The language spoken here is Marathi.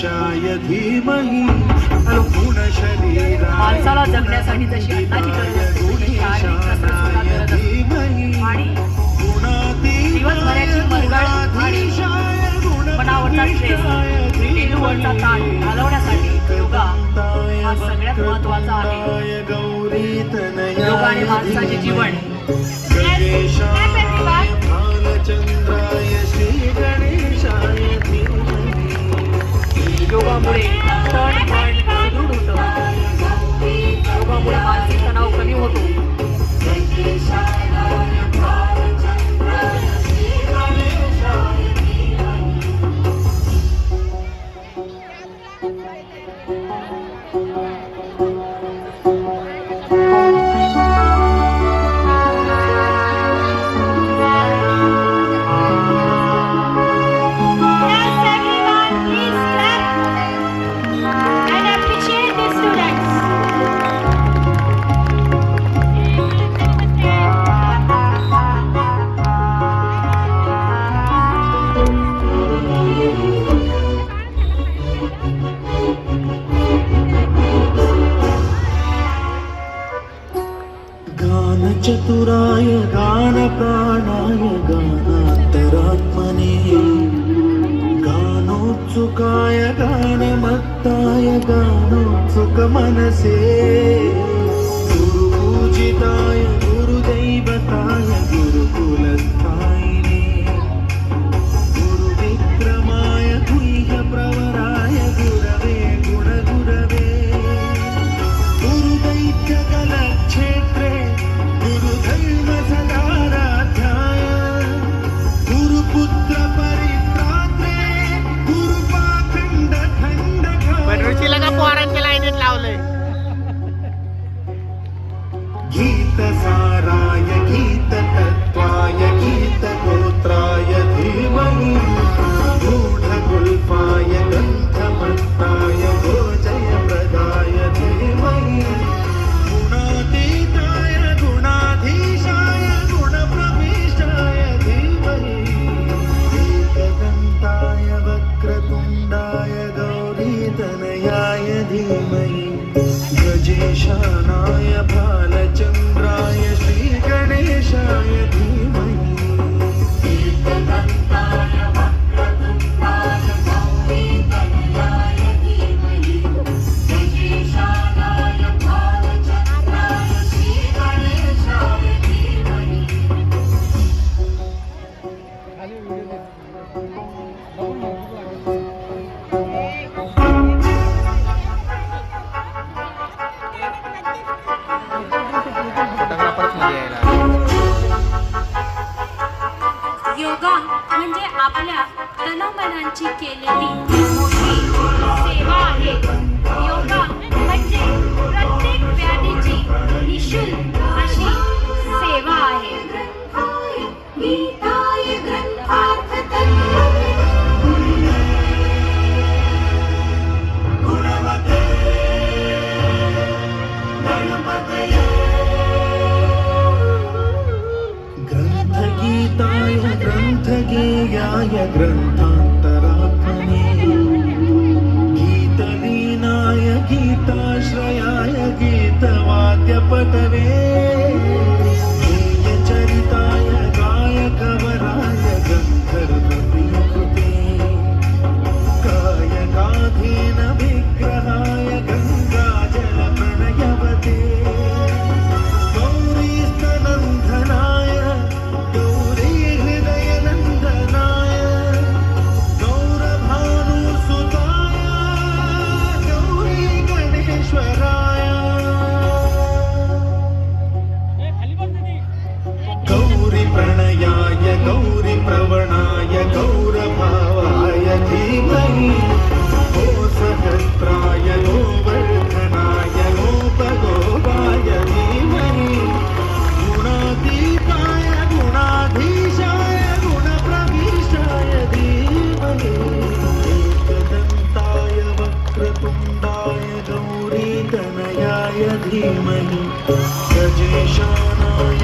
गणेशाय धीमहि गुणशरीराय माणसाला जगण्यासाठी जशी अन्नाची गरज असते तशी शारीरिक कसरत सुद्धा गरज असते. आणि दिवसभराची मरगळ आणि बनावटचा स्ट्रेस, मेंदूवरचा ताण घालवण्यासाठी योगा हा सगळ्यात महत्त्वाचा आहे. योगाने माणसाचे जीवन योगामुळे तण मन सुदृढ होतं. योगामुळे मानसिक तणाव कमी होतो. चतुराय गान प्राणाय गानान्तरात्मने गानोत्सुकाय गानमत्ताय गानोत्सुक मनसे गुरुपूजिताय गुरुदैवताय गुरुकुलस्थायिने गुरुविक्रमाय गुह्यप्रवराय गुरवे गुणगुरवे गुरुदैत्यकलक्षेत्रे गुरुधर्म सदाराध्याय गुरुपुत्र परित्रात्रे गुरुपाखंड खंडकाय रुचीला का पोरांच्या लाईनीत लावलंय. गीत साराय गीत तत्वाय गीत गोत्राय धीमहि गूढगुल्फाय गन्धमत्ताय गोजय प्रदाय धीमहि गुणातीताय गुणाधीशाय गुणप्रविष्टाय धीमहि एकदन्ताय वक्रतुण्डाय गौरीतनयाय धीमहि गजेशानाय भालचन्द्राय श्रीगणेशाय धीमहि एकदन्ताय वक्रतुण्डाय गौरीतनयाय धीमहि गजेशानाय भालचन्द्राय श्रीगणेशाय धीमहि. फोटोग्राफरच मध्ये यायला. योगा म्हणजे आपल्या तनमनांची केलेली मोठी सेवा आहे. योगा म्हणजे प्रत्येक व्याधीची निशुल्क अशी सेवा आहे. ग्रंथगीताय ग्रंथगेयाय ग्रंथान्तरात्मने गीतलीनाय गीताश्रयाय गीतवाद्यपटवे गेयचरिताय गायकवराय गन्धर्वप्रियकृते कायकाधीन विग्रहाय गङ्गाजलप्रणयवते गौरीस्तनन्दनाय गौरीहृदयनन्दनाय गौरभानुसुताय गौरीगणेश्वराय गौरीप्रणयाय गौरीप्रवणाय गौरभावाय धीमहि गोसहस्राय गोवर्धनाय गोपगोपाय धीमहि गुणातीताय गुणाधीशाय गुणप्रविष्टाय धीमहि एकदन्ताय वक्रतुण्डाय गौरीतनयाय धीमहि गजेशानाय